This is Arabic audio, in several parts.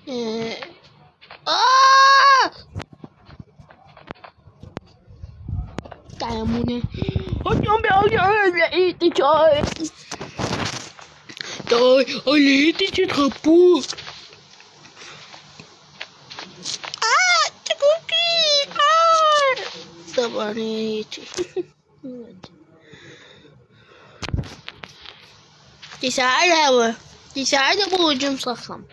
تعالى يا منى. لقيتك تخبوك. تكوكي. طبعا هيتي. تساعدها بوجه مصخم.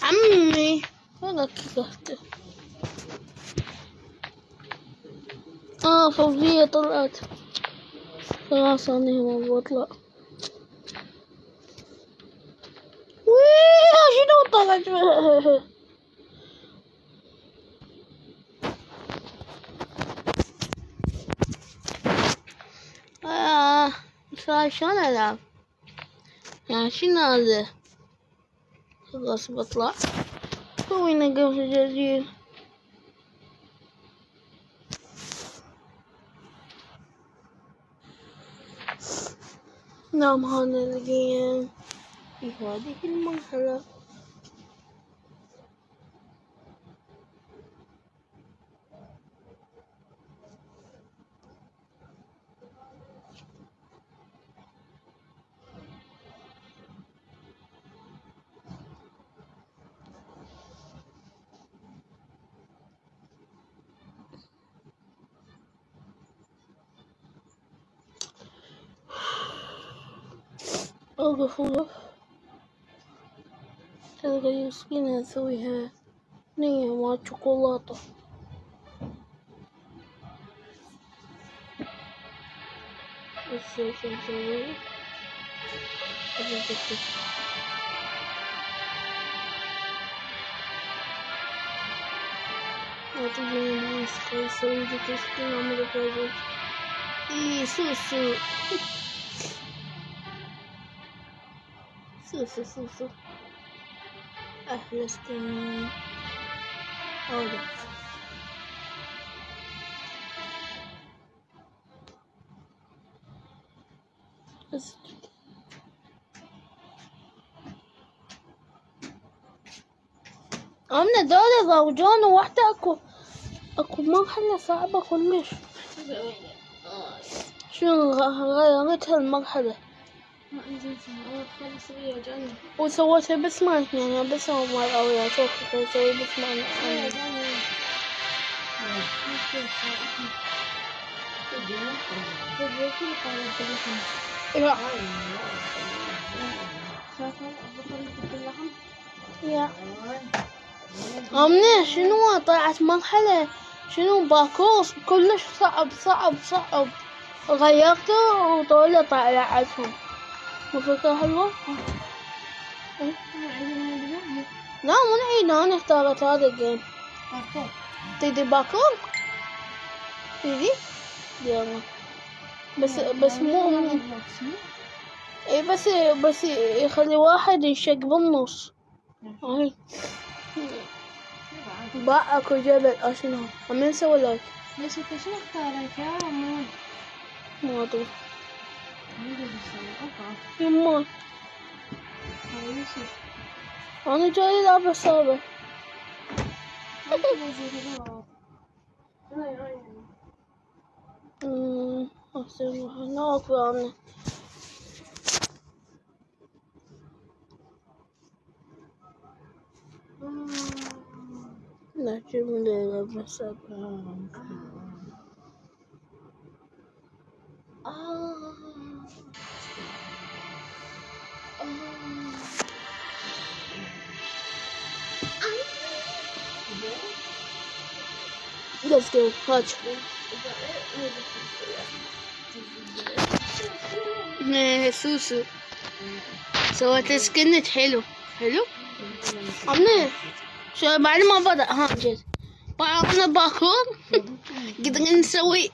عمي هذا كيكته. فوزية طلعت. خلاص أنا ما بطلع. شنو طلعت؟ شلون ألعب؟ يعني شنو هذا؟ خلاص بطلع. سوينا قفز جديد. نعم هذا الجيم في هذه المرحلة. أوقف تلقى مسكينة أسويها نية مع شوكولاتة. بس ايش نسوي؟ ما تجيني ماسكة يسوي لك مسكينة عمري فاجئ. سوسو. سوسو أحلى سكين. هذا بس أمنا دولة زوجان وواحدة أكو مرحلة صعبة كلش. شنو غيرت هالمرحلة؟ وسويتها بس ما يعني بس ما الأولى شوف سوي بس ما يا أمني شنو طلعت مرحلة شنو باكوس كلش صعب غيرته وطولة طلعتهم. فكرة حلوة. لا مو نعيد أنا اختارت هذا الجيم. تدي باكور تدي يلا بس مو اي بس يخلي واحد ينشق بالنص. هاي باع اكو جبل شنو عم نسوي لايك. ليش انت شنو اختاريت يا عمو؟ ما ادري يما انا جاي العب الصعبة. هناك يعني لا جيب لي لعبة صعبة. Let's go, هات. سوسو سويت سكنت حلو عمي شو بعد ما بدأ جيت بعدنا باكور قدرنا نسوي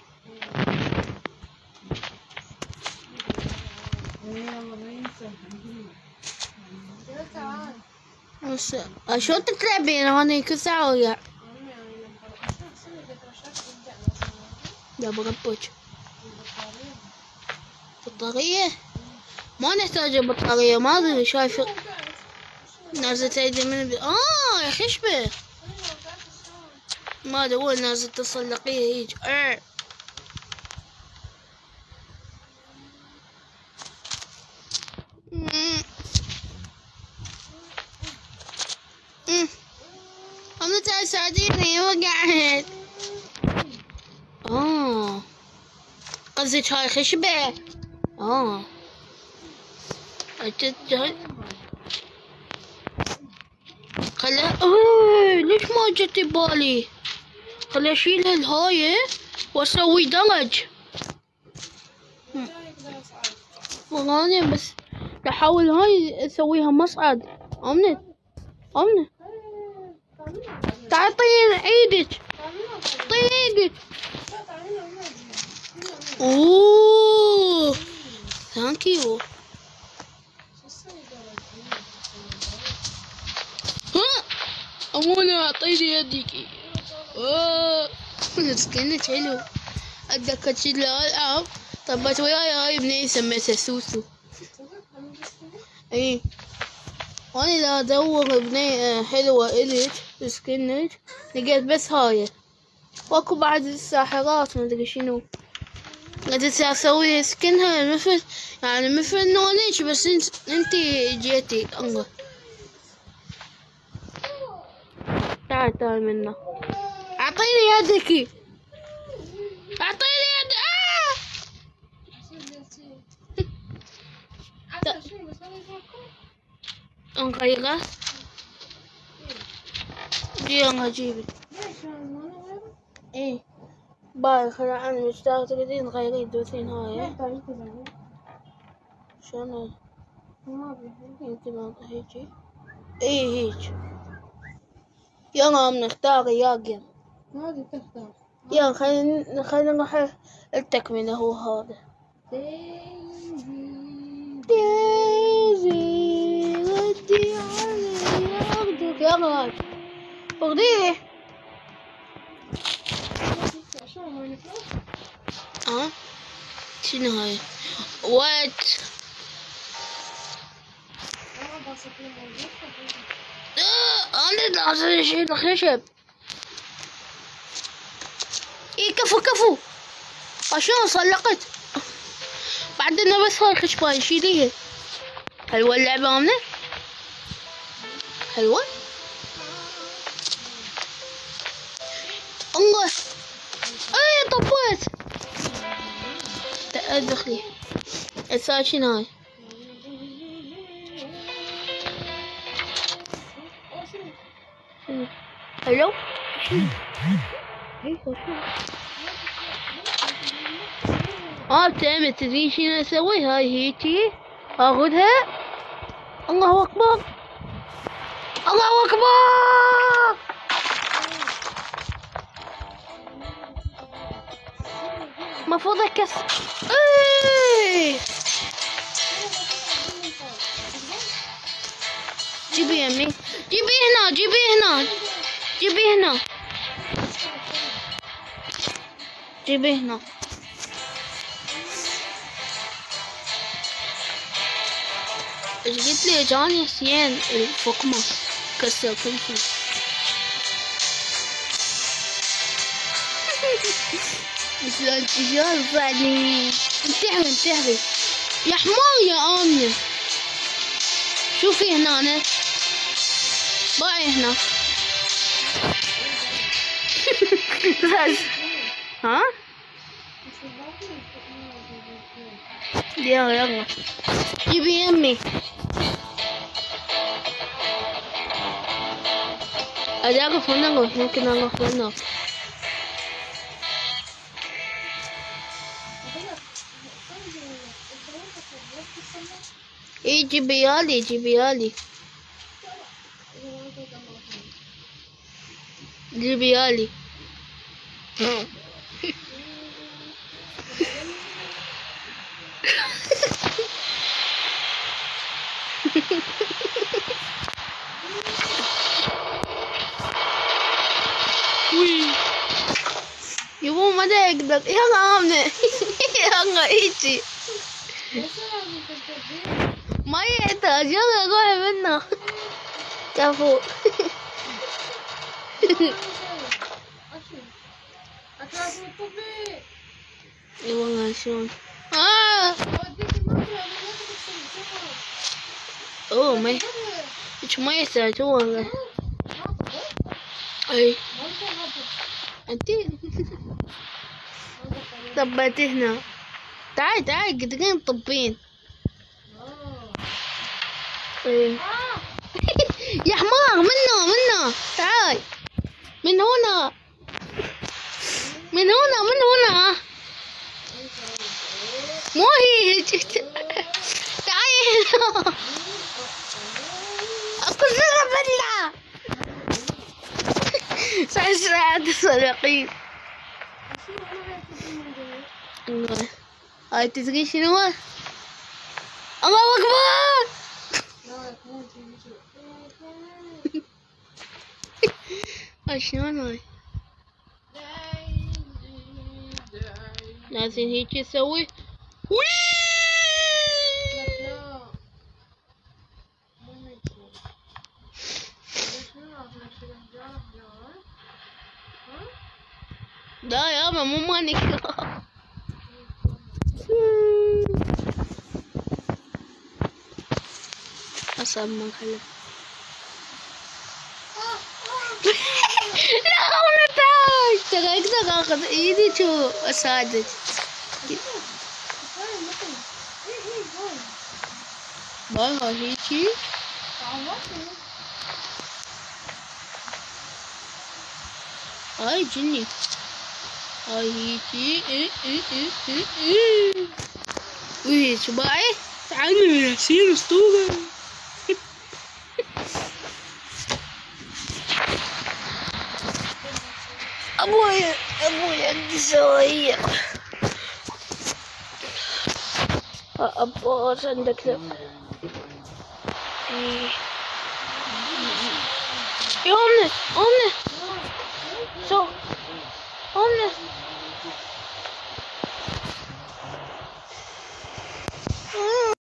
بس شو تلعبين هوني كل ساعة ويا لا بغبوش بطارية؟ ما نحتاج بطارية، ما ادري شايف نازلة ايدي من يا خشبة ما ادري وين نازل تصلقيه هيج. أنا تعال ساعديني وقعت. قصدك هاي خشبة. أجد خليها. ليش ما جت ببالي؟ خليني اشيل هالهاي واسوي درج. والله بس بحاول هاي اسويها مصعد. امنت تعال طير ايدك. طير ايدك. اوه ثانك يو. أمونة أعطيني يدك. مسكينة حلو. أتذكر شي الألعاب طبت وياي هاي بنية سميتها سوسو. اي وانا دا ادور بنية حلوة الك مسكينة لقيت بس هاي. واكو بعد الساحرات ما ادري شنو قعدت اسوي سكنها مثل يعني مثل نونيش بس انتي جيتي. الله تعال منا. اعطيني يدك. اعطيني يدك. نغيره. جي اجيبك. ايه باي خلينا عن مشتاق تقدرين نغيري دوسين هاي. شلون يمكن ما هيجي. ايه هيج. يلا بنختار يا جيم. هذه تختار. يلا خلينا نروح التكملة. هو هذا دايزي ردي علي أرضك. يلا اغنيه. شنو هاي؟ وات انا لازم اشيل الخشب. اي كفو عشان صلقت. بعدين بس هاي الخشبة شيليها. حلوة اللعبة امنة؟ حلوة؟ الله اي طفيت. ادخلي هسه شنو هاي؟ حلو؟ تمام. تدري شنو اسوي؟ هاي هيجي اخذها. الله اكبر. الله اكبر. مفروض اكسر. جيبي يمي. جيبي هنا. جيبي هنا. ايش قلت لي جاني سيان الفقمة كسر كل شيء. شلون فعلي. انتحري يا حمار يا آمنة. شوفي هنا باي هنا. ها يلا جيبي يمي. أعرف هنا نروح. ممكن نروح هنا. ايه جيبيالي. يبو ما يقدر. يلا آمنة. يلا ايجي. مية انت يلا روحي منه. كفو. اي والله شلون. اوه مي ايش مية ساعته والله. اي انتي طبيتي هنا. تعالي قدرين طبين. ايه يا حمار منه تعال من هنا مو هي. تعالي هنا اكو زرع بلا ساعة السرقين. هاي تدري شنو هو؟ الله اكبر. هاي شلون هاي؟ لازم هيك اسوي وي. لا يابا مو مانك. أصعب من خلف. لا أنا تعال ترى أقدر آخذ إيدي شو أساعدك. باي هاي هيجي. هاي جني. هاي هيجي. وهي شباعي تعالي نسير اسطورة. أبويا عندي سوية. أبوس عندك ذا. يا أمنا